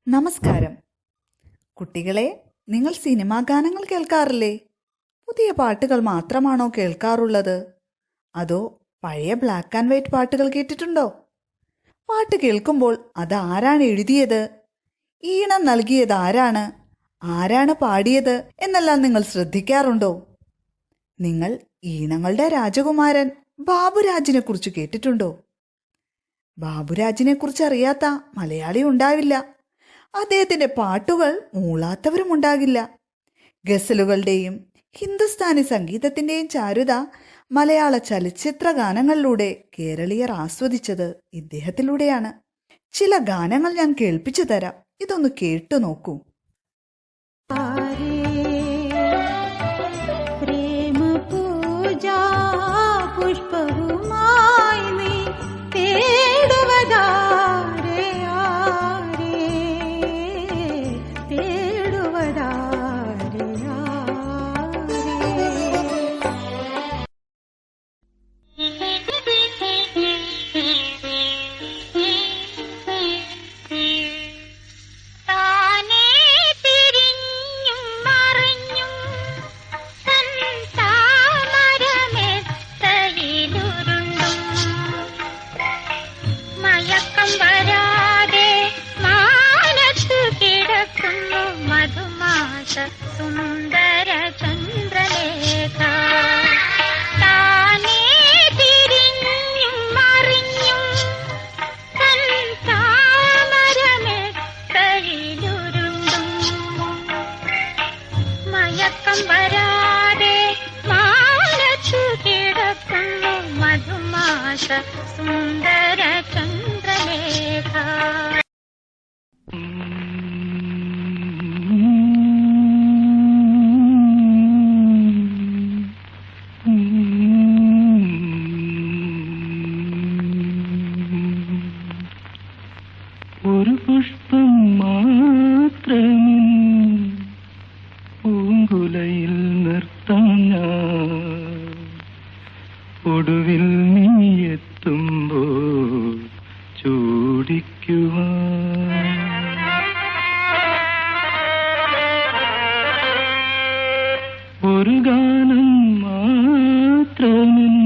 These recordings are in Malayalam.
നമസ്കാരം കുട്ടികളെ, നിങ്ങൾ സിനിമാ ഗാനങ്ങൾ കേൾക്കാറില്ലേ? പുതിയ പാട്ടുകൾ മാത്രമാണോ കേൾക്കാറുള്ളത്? അതോ പഴയ ബ്ലാക്ക് ആൻഡ് വൈറ്റ് പാട്ടുകൾ കേട്ടിട്ടുണ്ടോ? പാട്ട് കേൾക്കുമ്പോൾ അത് ആരാണ് എഴുതിയത്, ഈണം നൽകിയത് ആരാണ്, ആരാണ് പാടിയത് എന്നെല്ലാം നിങ്ങൾ ശ്രദ്ധിക്കാറുണ്ടോ? നിങ്ങൾ ഈണങ്ങളുടെ രാജകുമാരൻ ബാബുരാജിനെ കുറിച്ച് കേട്ടിട്ടുണ്ടോ? ബാബുരാജിനെ കുറിച്ച് അറിയാത്ത മലയാളി ഉണ്ടാവില്ല. അദ്ദേഹത്തിന്റെ പാട്ടുകൾ മൂളാത്തവരും ഉണ്ടാകില്ല. ഗസലുകളുടെയും ഹിന്ദുസ്ഥാനി സംഗീതത്തിന്റെയും ചാരുത മലയാള ചലച്ചിത്ര ഗാനങ്ങളിലൂടെ കേരളീയർ ആസ്വദിച്ചത് ഇദ്ദേഹത്തിലൂടെയാണ്. ചില ഗാനങ്ങൾ ഞാൻ കേൾപ്പിച്ചു തരാം, ഇതൊന്ന് കേട്ടു നോക്കൂ. സുന്ദര ചന്ദ്രലേഖ താനേ തിരിഞ്ഞും മറിഞ്ഞും താമരമെത്തയിലുരുണ്ടും മയക്കം വരാതെ മാനത്തു കിടക്കുന്നു മധുമാസ സുന്ദര ചന്ദ്രലേഖ. ഒരു പുഷ്പം മാത്രമിൻ പൂങ്കുലയിൽ നിർത്താൻ ഞാൻ ഒടുവിൽ നീ എത്തുമ്പോൾ ചൂടിക്കുവാൻ. ഒരു ഗാനം മാത്രമിൻ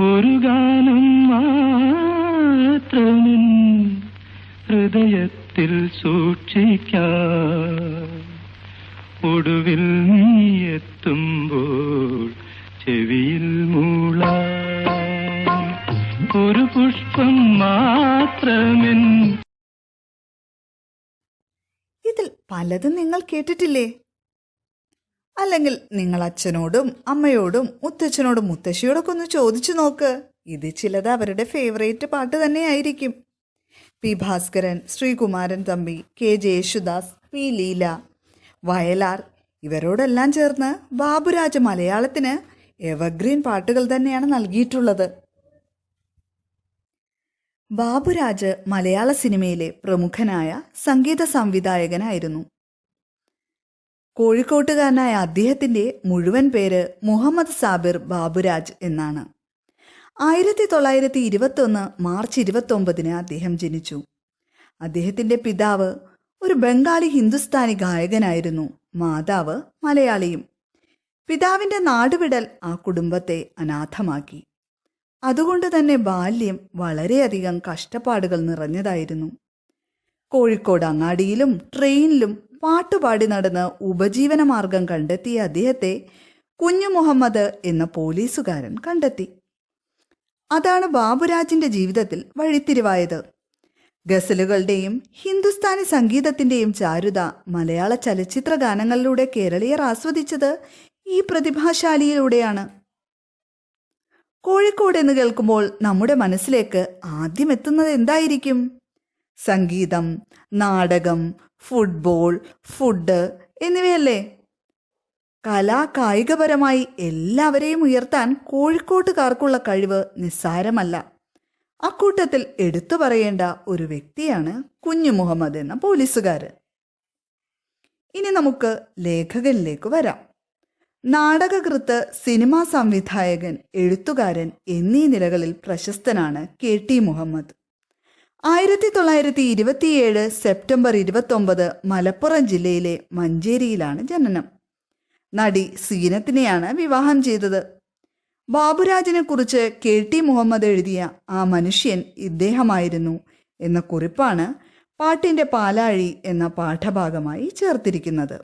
ഒരു ഗാനം മാത്രമിൻ ഹൃദയത്തിൽ സൂക്ഷിക്കാൻ ഒടുവിൽ നീ എത്തുമ്പോൾ ചെവിയിൽ മൂളാൻ. ഒരു പുഷ്പം മാത്രമിൻ. ഇതിൽ പലതും നിങ്ങൾ കേട്ടിട്ടില്ലേ? അല്ലെങ്കിൽ നിങ്ങൾ അച്ഛനോടും അമ്മയോടും മുത്തച്ഛനോടും മുത്തശ്ശിയോടൊക്കെ ഒന്ന് ചോദിച്ചു നോക്ക്. ഇത് ചിലത് അവരുടെ ഫേവറേറ്റ് പാട്ട് തന്നെയായിരിക്കും. P Bhaskaran, Sreekumaran Thampi, K J Yesudas, P Leela, Vayalar ഇവരോടെല്ലാം ചേർന്ന് ബാബുരാജ് മലയാളത്തിന് എവർഗ്രീൻ പാട്ടുകൾ തന്നെയാണ് നൽകിയിട്ടുള്ളത്. ബാബുരാജ് മലയാള സിനിമയിലെ പ്രമുഖനായ സംഗീത സംവിധായകനായിരുന്നു. കോഴിക്കോട്ടുകാരനായ അദ്ദേഹത്തിന്റെ മുഴുവൻ പേര് മുഹമ്മദ് സാബിർ ബാബുരാജ് എന്നാണ്. 1921 മാർച്ച് 29 അദ്ദേഹം ജനിച്ചു. അദ്ദേഹത്തിന്റെ പിതാവ് ഒരു ബംഗാളി ഹിന്ദുസ്ഥാനി ഗായകനായിരുന്നു. മാതാവ് മലയാളിയും. പിതാവിന്റെ നാടുവിടൽ ആ കുടുംബത്തെ അനാഥമാക്കി. അതുകൊണ്ട് തന്നെ ബാല്യം വളരെയധികം കഷ്ടപ്പാടുകൾ നിറഞ്ഞതായിരുന്നു. കോഴിക്കോട് അങ്ങാടിയിലും ട്രെയിനിലും പാട്ടുപാടി നടന്ന് ഉപജീവനമാർഗം കണ്ടെത്തിയ അദ്ദേഹത്തെ കുഞ്ഞു മുഹമ്മദ് എന്ന പോലീസുകാരൻ കണ്ടെത്തി. അതാണ് ബാബുരാജിന്റെ ജീവിതത്തിൽ വഴിത്തിരിവായത്. ഗസലുകളുടെയും ഹിന്ദുസ്ഥാനി സംഗീതത്തിന്റെയും ചാരുത മലയാള ചലച്ചിത്ര ഗാനങ്ങളിലൂടെ കേരളീയർ ആസ്വദിച്ചത് ഈ പ്രതിഭാശാലിയിലൂടെയാണ്. കോഴിക്കോട് എന്ന് കേൾക്കുമ്പോൾ നമ്മുടെ മനസ്സിലേക്ക് ആദ്യം എത്തുന്നത് എന്തായിരിക്കും? സംഗീതം, നാടകം, ഫുട്ബോൾ, ഫുഡ് എന്നിവയല്ലേ? കായികപരമായി എല്ലാവരെയും ഉയർത്താൻ കോഴിക്കോട്ടുകാർക്കുള്ള കഴിവ് നിസ്സാരമല്ല. അക്കൂട്ടത്തിൽ എടുത്തു പറയേണ്ട ഒരു വ്യക്തിയാണ് കുഞ്ഞു മുഹമ്മദ് എന്ന പോലീസുകാരൻ. ഇനി നമുക്ക് ലേഖകനിലേക്ക് വരാം. നാടകകൃത്ത്, സിനിമാ സംവിധായകൻ, എഴുത്തുകാരൻ എന്നീ നിലകളിൽ പ്രശസ്തനാണ് K T Muhammad. 1927 September 29 Malappuram ജില്ലയിലെ മഞ്ചേരിയിലാണ് ജനനം. നടി സീനത്തിനെയാണ് വിവാഹം ചെയ്തത്. ബാബുരാജിനെ കുറിച്ച് KT മുഹമ്മദ് എഴുതിയ ആ മനുഷ്യൻ ഇദ്ദേഹമായിരുന്നു എന്ന കുറിപ്പാണ് പാട്ടിന്റെ പാലാഴി എന്ന പാഠഭാഗമായി ചേർത്തിരിക്കുന്നത്.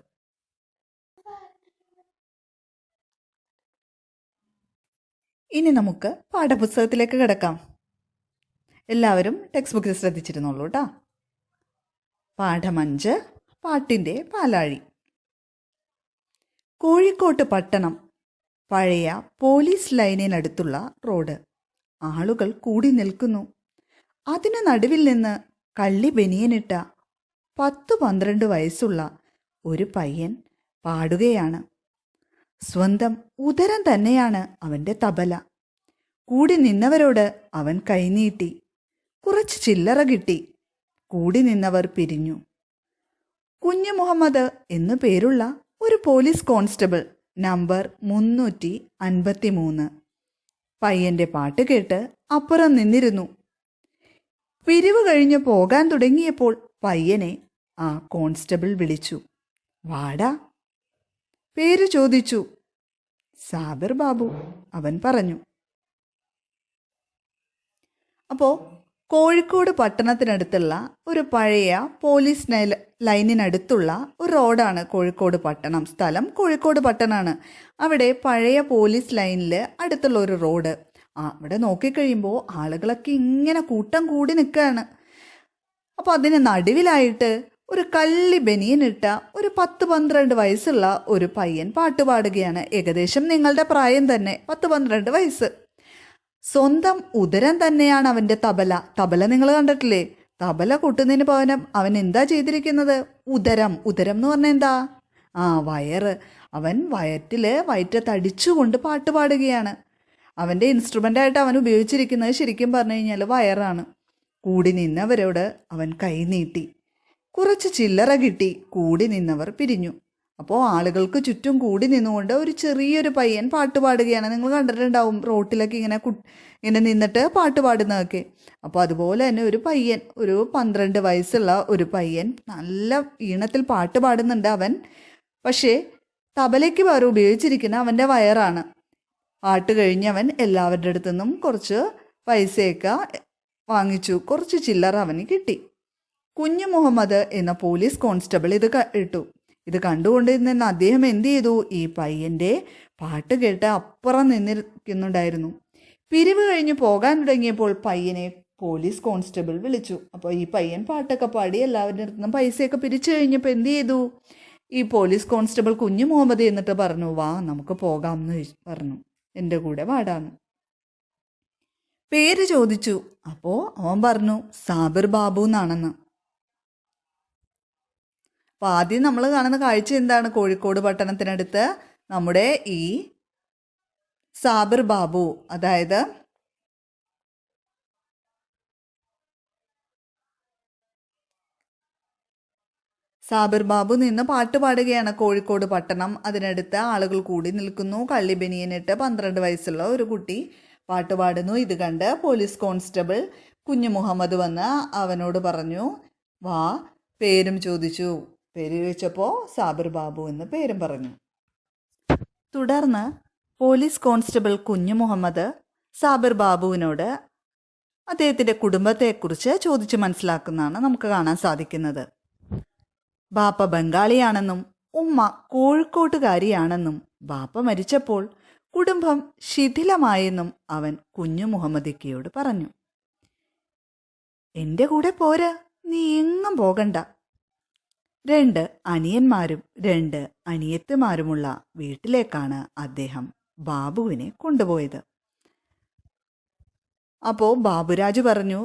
ഇനി നമുക്ക് പാഠപുസ്തകത്തിലേക്ക് കിടക്കാം. എല്ലാവരും ടെക്സ്റ്റ് ബുക്കിൽ ശ്രദ്ധിച്ചിരുന്നുള്ളൂ കേട്ടോ. പാഠം 5, പാട്ടിന്റെ പാലാഴി. കോഴിക്കോട്ട് പട്ടണം, പഴയ പോലീസ് ലൈനിനടുത്തുള്ള റോഡ്. ആളുകൾ കൂടി നിൽക്കുന്നു. അതിനു നടുവിൽ നിന്ന് കള്ളി ബനിയനിട്ട 10-12 വയസ്സുള്ള ഒരു പയ്യൻ പാടുകയാണ്. സ്വന്തം ഉദരം തന്നെയാണ് അവൻ്റെ തബല. കൂടി നിന്നവരോട് അവൻ കൈനീട്ടി. കുറച്ച് ചില്ലറ കിട്ടി. കൂടി നിന്നവർ പിരിഞ്ഞു. കുഞ്ഞു മുഹമ്മദ് എന്നു പേരുള്ള ഒരു പോലീസ് കോൺസ്റ്റബിൾ, നമ്പർ 353. പയ്യന്റെ പാട്ട് കേട്ട് അപ്പുറം നിന്നിരുന്നു. പിരിവ് കഴിഞ്ഞ് പോകാൻ തുടങ്ങിയപ്പോൾ പയ്യനെ ആ കോൺസ്റ്റബിൾ വിളിച്ചു. വാടാ. പേര് ചോദിച്ചു. സാബിർ ബാബു, അവൻ പറഞ്ഞു. അപ്പോൾ കോഴിക്കോട് പട്ടണത്തിനടുത്തുള്ള ഒരു പഴയ പോലീസ് ലൈനിനടുത്തുള്ള ഒരു റോഡാണ് കോഴിക്കോട് പട്ടണം. സ്ഥലം കോഴിക്കോട് പട്ടണമാണ്. അവിടെ പഴയ പോലീസ് ലൈനിൽ അടുത്തുള്ള ഒരു റോഡ്. അവിടെ നോക്കിക്കഴിയുമ്പോൾ ആളുകളൊക്കെ ഇങ്ങനെ കൂട്ടം കൂടി നിൽക്കുകയാണ്. അപ്പോൾ അതിന് നടുവിലായിട്ട് ഒരു കള്ളി ബനിയനിട്ട ഒരു 10-12 വയസ്സുള്ള ഒരു പയ്യൻ പാട്ടുപാടുകയാണ്. ഏകദേശം നിങ്ങളുടെ പ്രായം തന്നെ, 10-12 വയസ്സ്. സ്വന്തം ഉദരം തന്നെയാണ് അവൻ്റെ തബല. തബല നിങ്ങൾ കണ്ടിട്ടില്ലേ? തബല കൊട്ടുന്നതിന് പകരം അവൻ എന്താ ചെയ്തിരിക്കുന്നത്? ഉദരം. ഉദരം എന്ന് പറഞ്ഞാൽ എന്താ? വയറ്. അവൻ വയറ്റത്തടിച്ചുകൊണ്ട് പാട്ട് പാടുകയാണ്. അവൻ്റെ ഇൻസ്ട്രുമെൻ്റായിട്ട് അവൻ ഉപയോഗിച്ചിരിക്കുന്നത് ശരിക്കും പറഞ്ഞു കഴിഞ്ഞാൽ വയറാണ്. കൂടി നിന്നവരോട് അവൻ കൈനീട്ടി. കുറച്ച് ചില്ലറ കിട്ടി. കൂടി നിന്നവർ പിരിഞ്ഞു. അപ്പോൾ ആളുകൾക്ക് ചുറ്റും കൂടി നിന്നുകൊണ്ട് ഒരു ചെറിയൊരു പയ്യൻ പാട്ട് പാടുകയാണ്. നിങ്ങൾ കണ്ടിട്ടുണ്ടാവും റോട്ടിലൊക്കെ ഇങ്ങനെ നിന്നിട്ട് പാട്ട് പാടുന്നതൊക്കെ. അപ്പോൾ അതുപോലെ തന്നെ ഒരു പയ്യൻ, ഒരു 12 വയസ്സുള്ള ഒരു പയ്യൻ നല്ല ഈണത്തിൽ പാട്ട് പാടുന്നുണ്ട്. അവൻ പക്ഷേ തബലയ്ക്ക് പകരം ഉപയോഗിച്ചിരിക്കുന്ന അവൻ്റെ വയറാണ്. പാട്ട് കഴിഞ്ഞവൻ എല്ലാവരുടെ അടുത്തു നിന്നും കുറച്ച് പൈസയൊക്കെ വാങ്ങിച്ചു. കുറച്ച് ചില്ലറ അവന് കിട്ടി. കുഞ്ഞു മുഹമ്മദ് എന്ന പോലീസ് കോൺസ്റ്റബിൾ ഇത് ഇട്ടു. ഇത് കണ്ടുകൊണ്ടിരുന്ന അദ്ദേഹം എന്ത് ചെയ്തു? ഈ പയ്യൻ്റെ പാട്ട് കേട്ട് അപ്പുറം നിന്നിരിക്കുന്നുണ്ടായിരുന്നു. പിരിവ് കഴിഞ്ഞ് പോകാൻ തുടങ്ങിയപ്പോൾ പയ്യനെ പോലീസ് കോൺസ്റ്റബിൾ വിളിച്ചു. അപ്പോൾ ഈ പയ്യൻ പാട്ടൊക്കെ പാടി എല്ലാവരുടെ അടുത്ത് നിന്നും പൈസയൊക്കെ പിരിച്ചു കഴിഞ്ഞപ്പോൾ എന്ത് ചെയ്തു? ഈ പോലീസ് കോൺസ്റ്റബിൾ കുഞ്ഞു മുഹമ്മദ് എന്നിട്ട് പറഞ്ഞു, വാ നമുക്ക് പോകാം എന്ന് പറഞ്ഞു. എൻ്റെ കൂടെ വാടാന്ന്. പേര് ചോദിച്ചു. അപ്പോൾ അവൻ പറഞ്ഞു സാബിർ ബാബു എന്നാണെന്ന്. അപ്പോൾ ആദ്യം നമ്മൾ കാണുന്ന കാഴ്ച എന്താണ്? കോഴിക്കോട് പട്ടണത്തിനടുത്ത് നമ്മുടെ ഈ സാബിർ ബാബു, അതായത് സാബിർ ബാബു നിന്ന് പാട്ട് പാടുകയാണ്. കോഴിക്കോട് പട്ടണം, അതിനടുത്ത് ആളുകൾ കൂടി നിൽക്കുന്നു. കള്ളി ബനിയനിട്ട് 12 വയസ്സുള്ള ഒരു കുട്ടി പാട്ട് പാടുന്നു. ഇത് കണ്ട് പോലീസ് കോൺസ്റ്റബിൾ കുഞ്ഞു മുഹമ്മദ് വന്ന് അവനോട് പറഞ്ഞു, വാ. പേരും ചോദിച്ചു. പേര് ചോദിച്ചപ്പോൾ സാബിർ ബാബു എന്ന് പേരും പറഞ്ഞു. തുടർന്ന് പോലീസ് കോൺസ്റ്റബിൾ കുഞ്ഞു മുഹമ്മദ് സാബിർ ബാബുവിനോട് അദ്ദേഹത്തിൻ്റെ കുടുംബത്തെക്കുറിച്ച് ചോദിച്ച് മനസ്സിലാക്കുന്നതാണ് നമുക്ക് കാണാൻ സാധിക്കുന്നത്. ബാപ്പ ബംഗാളിയാണെന്നും ഉമ്മ കോഴിക്കോട്ടുകാരിയാണെന്നും ബാപ്പ മരിച്ചപ്പോൾ കുടുംബം ശിഥിലമായെന്നും അവൻ കുഞ്ഞു മുഹമ്മദിക്കയോട് പറഞ്ഞു. എൻ്റെ കൂടെ പോര്, നീ എങ്ങും പോകണ്ട. 2 അനിയന്മാരും 2 അനിയത്തിമാരുമുള്ള വീട്ടിലേക്കാണ് അദ്ദേഹം ബാബുവിനെ കൊണ്ടുപോയത്. അപ്പോൾ ബാബുരാജ് പറഞ്ഞു,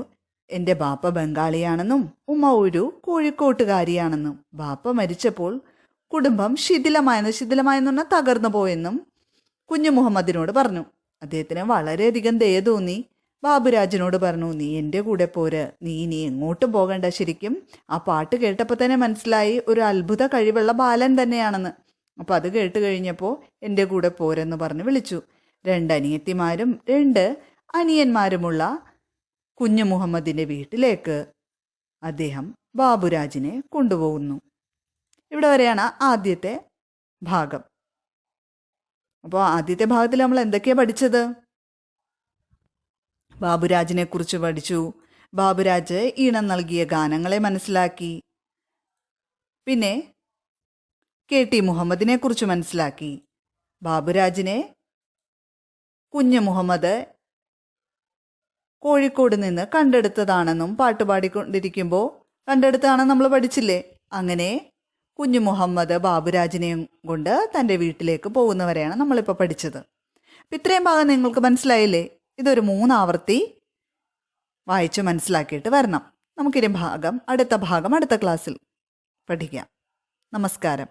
എൻ്റെ ബാപ്പ ബംഗാളിയാണെന്നും ഉമ്മ ഒരു കോഴിക്കോട്ടുകാരിയാണെന്നും ബാപ്പ മരിച്ചപ്പോൾ കുടുംബം ശിഥിലമായെന്ന് പറഞ്ഞാൽ തകർന്നു പോയെന്നും കുഞ്ഞു മുഹമ്മദിനോട് പറഞ്ഞു. അദ്ദേഹത്തിന് വളരെയധികം ദയ തോന്നി. ബാബുരാജിനോട് പറഞ്ഞു, നീ എൻ്റെ കൂടെ പോര്, നീ ഇനി എങ്ങോട്ടും പോകണ്ട. ശരിക്കും ആ പാട്ട് കേട്ടപ്പോൾ തന്നെ മനസ്സിലായി ഒരു അത്ഭുത കഴിവുള്ള ബാലൻ തന്നെയാണെന്ന്. അപ്പോൾ അത് കേട്ട് കഴിഞ്ഞപ്പോൾ എൻ്റെ കൂടെ പോരെന്ന് പറഞ്ഞ് വിളിച്ചു. 2 അനിയത്തിമാരും 2 അനിയന്മാരുമുള്ള കുഞ്ഞു മുഹമ്മദിൻ്റെ വീട്ടിലേക്ക് അദ്ദേഹം ബാബുരാജിനെ കൊണ്ടുപോകുന്നു. ഇവിടെ വരെയാണ് ആദ്യത്തെ ഭാഗം. അപ്പോൾ ആദ്യത്തെ ഭാഗത്തിൽ നമ്മൾ എന്തൊക്കെയാണ് പഠിച്ചത്? ബാബുരാജിനെ കുറിച്ച് പഠിച്ചു. ബാബുരാജ് ഈണം നൽകിയ ഗാനങ്ങളെ മനസ്സിലാക്കി. പിന്നെ KT മുഹമ്മദിനെ കുറിച്ച് മനസ്സിലാക്കി. ബാബുരാജിനെ കുഞ്ഞു മുഹമ്മദ് കോഴിക്കോട് നിന്ന് കണ്ടെടുത്തതാണെന്നും പാട്ട് പാടിക്കൊണ്ടിരിക്കുമ്പോൾ കണ്ടെടുത്തതാണെന്ന് നമ്മൾ പഠിച്ചില്ലേ? അങ്ങനെ കുഞ്ഞു മുഹമ്മദ് ബാബുരാജിനെയും കൊണ്ട് തൻ്റെ വീട്ടിലേക്ക് പോകുന്നവരെയാണ് നമ്മളിപ്പോൾ പഠിച്ചത്. അപ്പം ഇത്രയും ഭാഗം നിങ്ങൾക്ക് മനസ്സിലായില്ലേ? ഇതൊരു 3 ആവർത്തി വായിച്ച് മനസ്സിലാക്കിയിട്ട് വരണം. നമുക്കിനി അടുത്ത ഭാഗം അടുത്ത ക്ലാസ്സിൽ പഠിക്കാം. നമസ്കാരം.